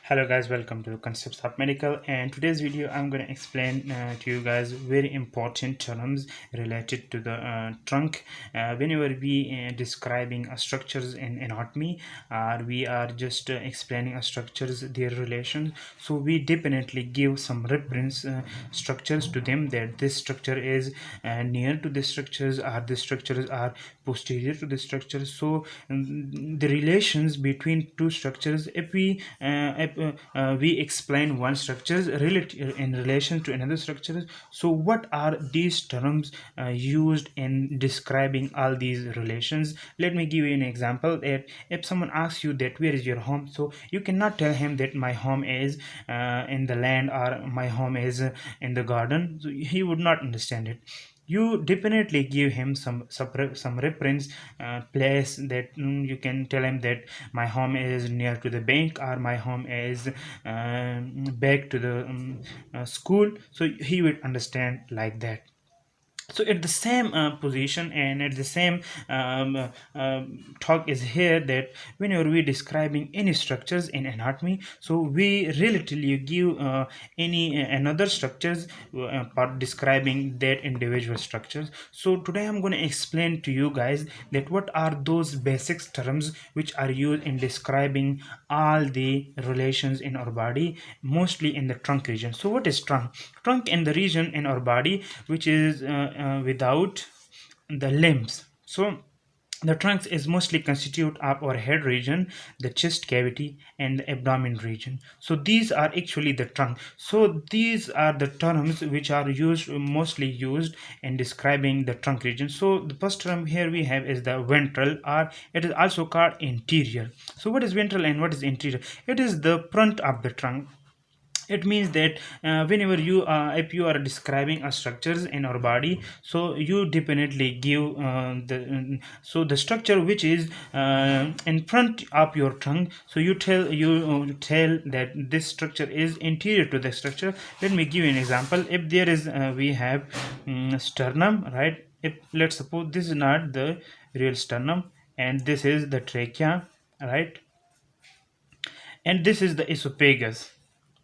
Hello guys, welcome to Concepts of Medical, and today's video I'm going to explain to you guys very important terms related to the trunk. Whenever we describing structures in anatomy, we are just explaining structures, their relations, so we definitely give some reference structures to them, that this structure is near to the structures, or the structures are posterior to the structures. So the relations between two structures, if we explain one structure in relation to another structure, so what are these terms used in describing all these relations? Let me give you an example. That if someone asks you that where is your home, so you cannot tell him that my home is in the land, or my home is in the garden. So he would not understand it. You definitely give him some reference place, that you can tell him that my home is near to the bank, or my home is back to the school, so he would understand like that. So at the same position, and at the same talk is here, that whenever we describing any structures in anatomy, so we relatively give any another structures for describing that individual structures. So today I'm going to explain to you guys that what are those basic terms which are used in describing all the relations in our body, mostly in the trunk region. So what is trunk in the region in our body which is without the limbs. So the trunk is mostly constitute of our head region, the chest cavity, and the abdomen region. So these are actually the trunk. So these are the terms which are used, mostly used in describing the trunk region. So the first term here we have is the ventral, or it is also called interior. So what is ventral and what is interior? It is the front of the trunk. It means that whenever you if you are describing a structures in our body, so you definitely give the structure which is in front of your tongue, so you tell that this structure is interior to the structure. Let me give you an example. If there is we have sternum, right? If let's suppose this is not the real sternum, and this is the trachea, right? And this is the esophagus.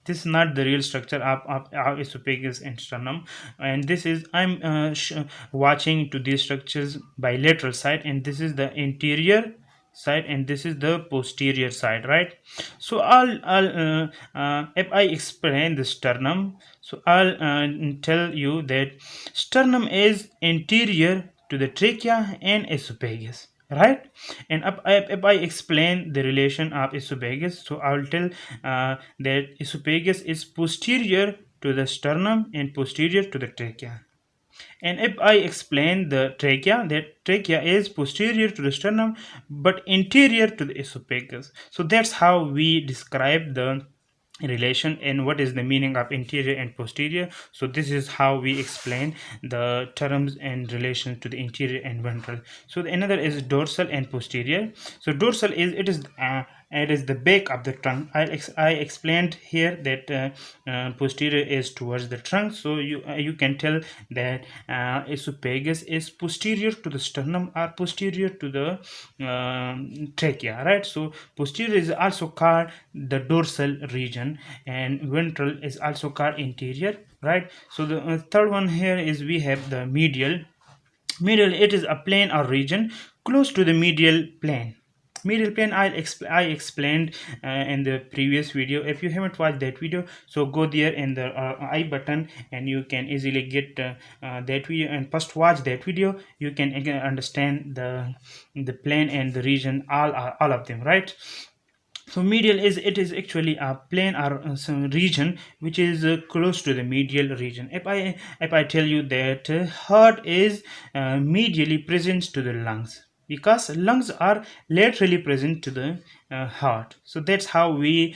This is not the real structure of esophagus and sternum. And this is I'm watching to these structures by lateral side, and this is the interior side, and this is the posterior side, right? So I'll if I explain the sternum, so I'll tell you that sternum is interior to the trachea and esophagus, right? And if I explain the relation of esophagus, so I will tell that esophagus is posterior to the sternum and posterior to the trachea. And if I explain the trachea, that trachea is posterior to the sternum but interior to the esophagus. So that's how we describe the relation and what is the meaning of interior and posterior. So this is how we explain the terms and relation to the interior and ventral. So the another is dorsal and posterior. So dorsal is it is the back of the trunk. I explained here that posterior is towards the trunk, so you can tell that esophagus is posterior to the sternum or posterior to the trachea, right? So posterior is also called the dorsal region, and ventral is also called interior, right? So the third one here is we have the medial. Medial, it is a plane or region close to the medial plane. Medial plane, I explained in the previous video. If you haven't watched that video, so go there in the I button, and you can easily get that video, and first watch that video. You can again understand the plane and the region, all of them, right? So medial is, it is actually a plane or some region which is close to the medial region. If I tell you that heart is medially present to the lungs, because lungs are laterally present to the heart. So that's how we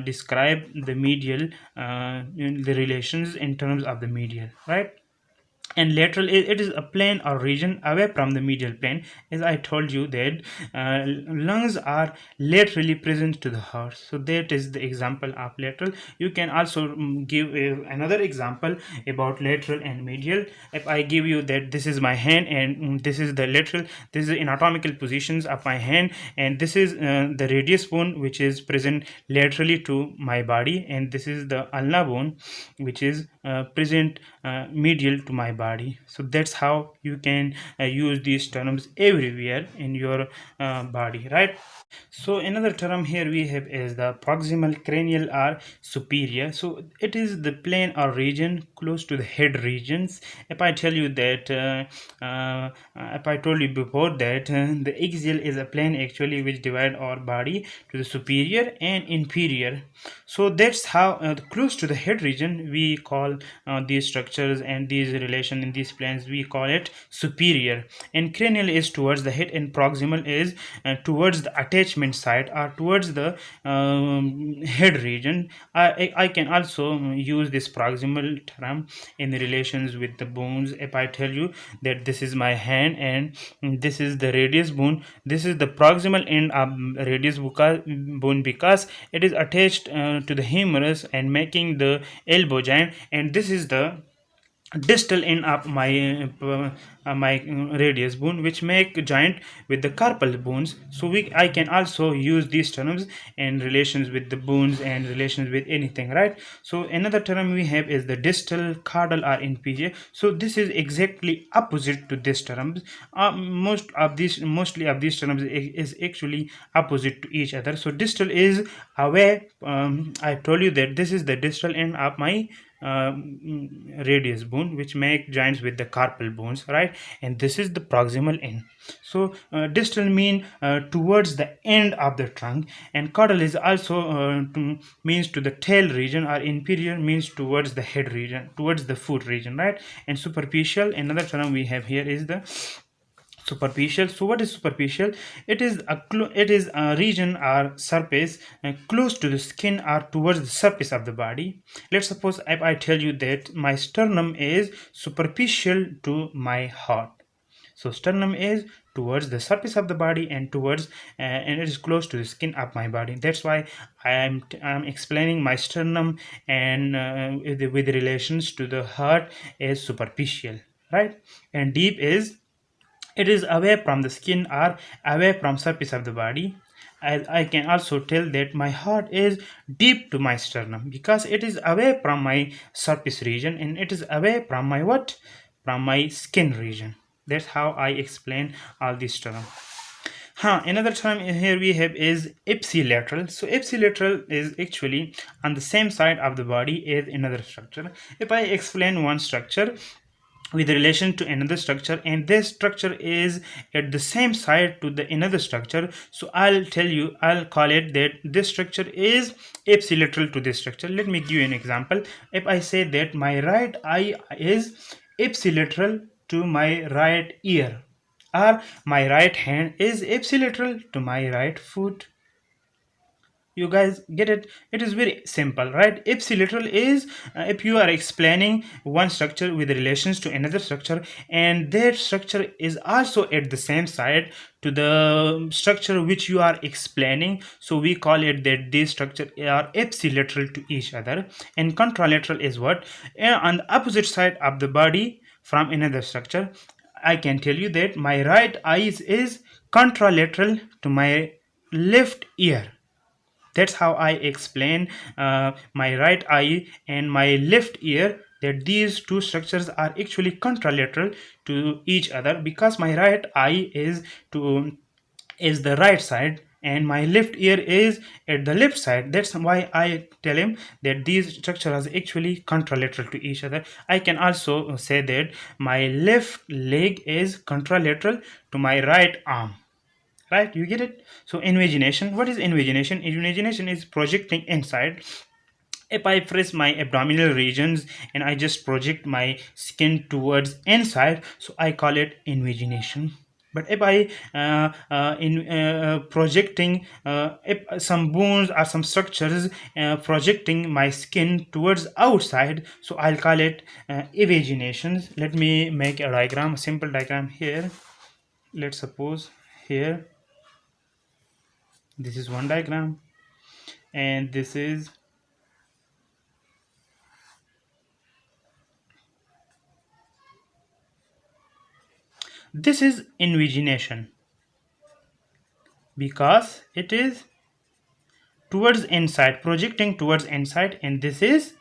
describe the medial, in the relations in terms of the medial, right? And lateral it is a plane or region away from the medial plane. As I told you that lungs are laterally present to the heart, so that is the example of lateral. You can also give another example about lateral and medial. If I give you that this is my hand and this is the lateral, this is the anatomical positions of my hand, and this is the radius bone which is present laterally to my body, and this is the ulna bone which is present medial to my body. So that's how you can use these terms everywhere in your body, right? So another term here we have is the proximal cranial or superior. So it is the plane or region close to the head regions. If I tell you that if I told you before that the axial is a plane actually which divide our body to the superior and inferior. So that's how close to the head region we call these structures and these relation in these planes we call it superior. And cranial is towards the head, and proximal is towards the attachment side or towards the head region. I can also use this proximal term in the relations with the bones. If I tell you that this is my hand and this is the radius bone, this is the proximal end of radius bone because it is attached to the humerus and making the elbow joint, and this is the distal end of my radius bone which make joint with the carpal bones. So I can also use these terms in relations with the bones and relations with anything, right? So another term we have is the distal caudal or inferior. So this is exactly opposite to this terms. Mostly of these terms is actually opposite to each other. So distal is away. I told you that this is the distal end of my radius bone which make joints with the carpal bones, right? And this is the proximal end. So distal mean towards the end of the trunk, and caudal is also means to the tail region, or inferior means towards the head region, towards the foot region, right? And superficial, another term we have here is the superficial. So what is superficial? It is a region or surface close to the skin or towards the surface of the body. Let's suppose if I tell you that my sternum is superficial to my heart. So sternum is towards the surface of the body and towards and it is close to the skin of my body. That's why I'm explaining my sternum and with relations to the heart is superficial, right? And deep is it is away from the skin or away from surface of the body. I can also tell that my heart is deep to my sternum because it is away from my surface region and it is away from my what? From my skin region. That's how I explain all these terms. Another term here we have is ipsilateral. So ipsilateral is actually on the same side of the body as another structure. If I explain one structure with relation to another structure and this structure is at the same side to the another structure, so I'll call it that this structure is ipsilateral to this structure. Let me give you an example. If I say that my right eye is ipsilateral to my right ear, or my right hand is ipsilateral to my right foot. You guys get it? It is very simple, right? Ipsilateral is if you are explaining one structure with relations to another structure and that structure is also at the same side to the structure which you are explaining, so we call it that these structures are ipsilateral to each other. And contralateral is what? On the opposite side of the body from another structure. I can tell you that my right eye is contralateral to my left ear. That's how I explain my right eye and my left ear, that these two structures are actually contralateral to each other because my right eye is the right side and my left ear is at the left side. That's why I tell him that these structures are actually contralateral to each other. I can also say that my left leg is contralateral to my right arm, right? You get it? So invagination, what is invagination? Invagination is projecting inside. If I press my abdominal regions and I just project my skin towards inside, so I call it invagination. But if I in projecting if some bones or some structures projecting my skin towards outside, so I'll call it evaginations. Let me make a diagram, a simple diagram here. Let's suppose here this is one diagram, and this is invagination, because it is towards inside, projecting towards inside, and this is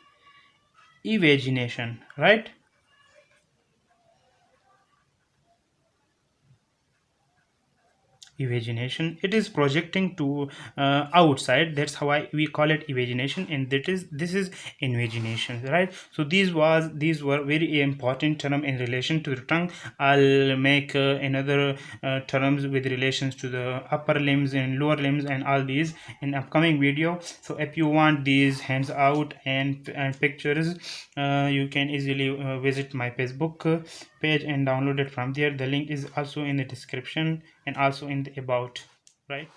evagination, right? Evagination, it is projecting to outside. That's how we call it evagination, and this is invagination, right? So these were very important term in relation to the tongue. I'll make another terms with relations to the upper limbs and lower limbs and all these in upcoming video. So if you want these hands out and pictures, you can easily visit my Facebook page and download it from there. The link is also in the description and also in the about, right?